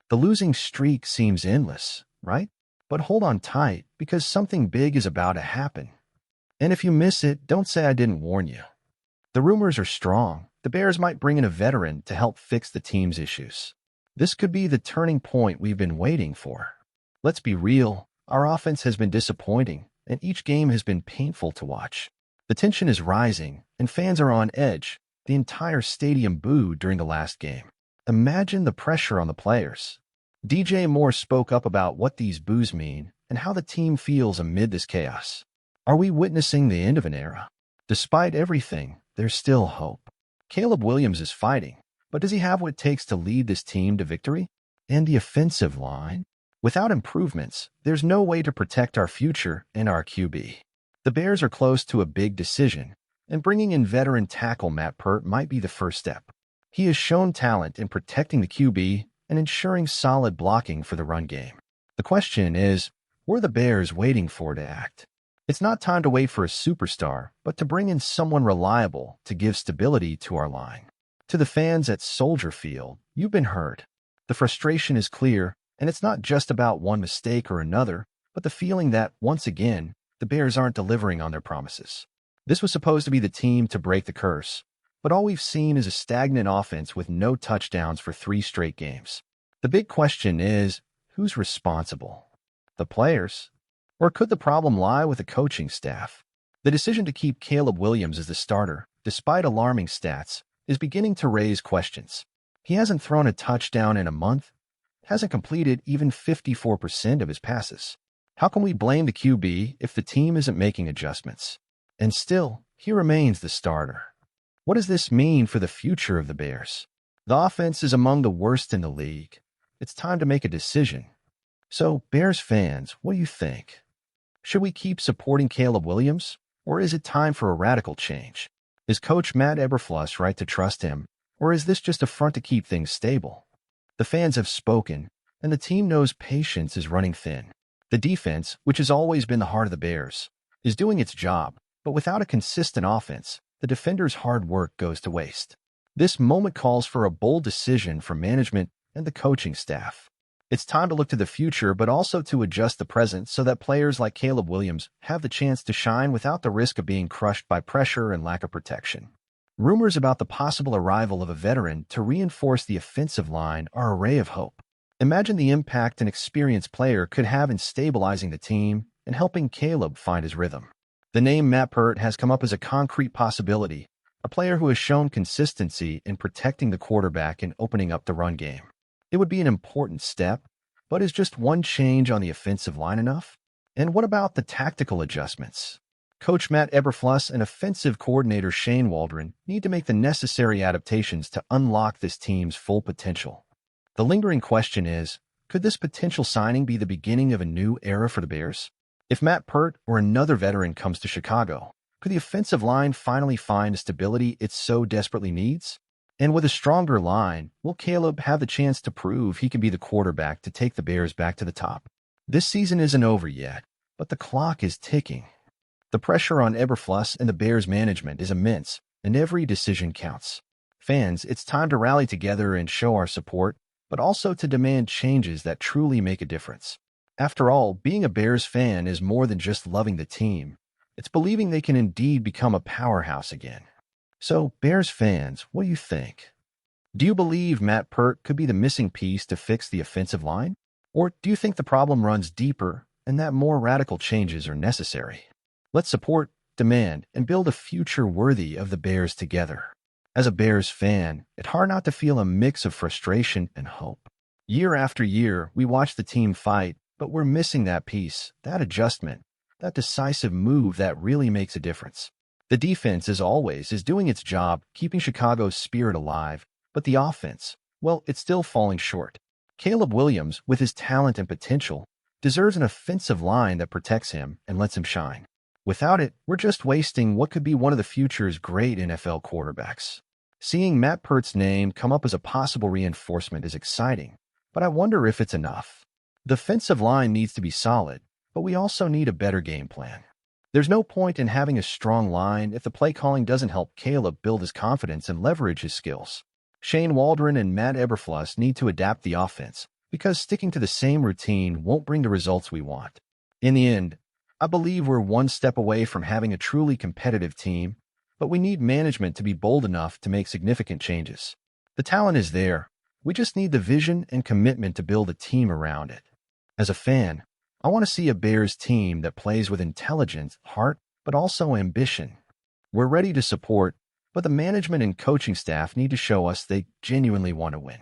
The losing streak seems endless, right? But hold on tight, because something big is about to happen. And if you miss it, don't say I didn't warn you. The rumors are strong. The Bears might bring in a veteran to help fix the team's issues. This could be the turning point we've been waiting for. Let's be real, our offense has been disappointing, and each game has been painful to watch. The tension is rising, and fans are on edge. The entire stadium booed during the last game. Imagine the pressure on the players. DJ Moore spoke up about what these boos mean and how the team feels amid this chaos. Are we witnessing the end of an era? Despite everything, there's still hope. Caleb Williams is fighting, but does he have what it takes to lead this team to victory? And the offensive line? Without improvements, there's no way to protect our future and our QB. The Bears are close to a big decision, and bringing in veteran tackle Matt Peart might be the first step. He has shown talent in protecting the QB and ensuring solid blocking for the run game. The question is, what are the Bears waiting for to act? It's not time to wait for a superstar, but to bring in someone reliable to give stability to our line. To the fans at Soldier Field, you've been heard. The frustration is clear, and it's not just about one mistake or another, but the feeling that, once again, the Bears aren't delivering on their promises. This was supposed to be the team to break the curse, but all we've seen is a stagnant offense with no touchdowns for 3 straight games. The big question is, who's responsible? The players? Or could the problem lie with the coaching staff? The decision to keep Caleb Williams as the starter, despite alarming stats, is beginning to raise questions. He hasn't thrown a touchdown in a month, hasn't completed even 54% of his passes. How can we blame the QB if the team isn't making adjustments? And still, he remains the starter. What does this mean for the future of the Bears? The offense is among the worst in the league. It's time to make a decision. So, Bears fans, what do you think? Should we keep supporting Caleb Williams, or is it time for a radical change? Is Coach Matt Eberflus right to trust him, or is this just a front to keep things stable? The fans have spoken, and the team knows patience is running thin. The defense, which has always been the heart of the Bears, is doing its job, but without a consistent offense, the defenders' hard work goes to waste. This moment calls for a bold decision from management and the coaching staff. It's time to look to the future, but also to adjust the present so that players like Caleb Williams have the chance to shine without the risk of being crushed by pressure and lack of protection. Rumors about the possible arrival of a veteran to reinforce the offensive line are a ray of hope. Imagine the impact an experienced player could have in stabilizing the team and helping Caleb find his rhythm. The name Matt Peart has come up as a concrete possibility, a player who has shown consistency in protecting the quarterback and opening up the run game. It would be an important step, but is just one change on the offensive line enough? And what about the tactical adjustments? Coach Matt Eberflus and offensive coordinator Shane Waldron need to make the necessary adaptations to unlock this team's full potential. The lingering question is, could this potential signing be the beginning of a new era for the Bears? If Matt Peart or another veteran comes to Chicago, could the offensive line finally find the stability it so desperately needs? And with a stronger line, will Caleb have the chance to prove he can be the quarterback to take the Bears back to the top? This season isn't over yet, but the clock is ticking. The pressure on Eberflus and the Bears management is immense, and every decision counts. Fans, it's time to rally together and show our support, but also to demand changes that truly make a difference. After all, being a Bears fan is more than just loving the team. It's believing they can indeed become a powerhouse again. So, Bears fans, what do you think? Do you believe Matt Peart could be the missing piece to fix the offensive line? Or do you think the problem runs deeper and that more radical changes are necessary? Let's support, demand, and build a future worthy of the Bears together. As a Bears fan, it's hard not to feel a mix of frustration and hope. Year after year, we watch the team fight, but we're missing that piece, that adjustment, that decisive move that really makes a difference. The defense, as always, is doing its job, keeping Chicago's spirit alive, but the offense, well, it's still falling short. Caleb Williams, with his talent and potential, deserves an offensive line that protects him and lets him shine. Without it, we're just wasting what could be one of the future's great NFL quarterbacks. Seeing Matt Peart's name come up as a possible reinforcement is exciting, but I wonder if it's enough. The offensive line needs to be solid, but we also need a better game plan. There's no point in having a strong line if the play calling doesn't help Caleb build his confidence and leverage his skills. Shane Waldron and Matt Eberfluss need to adapt the offense because sticking to the same routine won't bring the results we want. In the end, I believe we're one step away from having a truly competitive team, but we need management to be bold enough to make significant changes. The talent is there. We just need the vision and commitment to build a team around it. As a fan, I want to see a Bears team that plays with intelligence, heart, but also ambition. We're ready to support, but the management and coaching staff need to show us they genuinely want to win.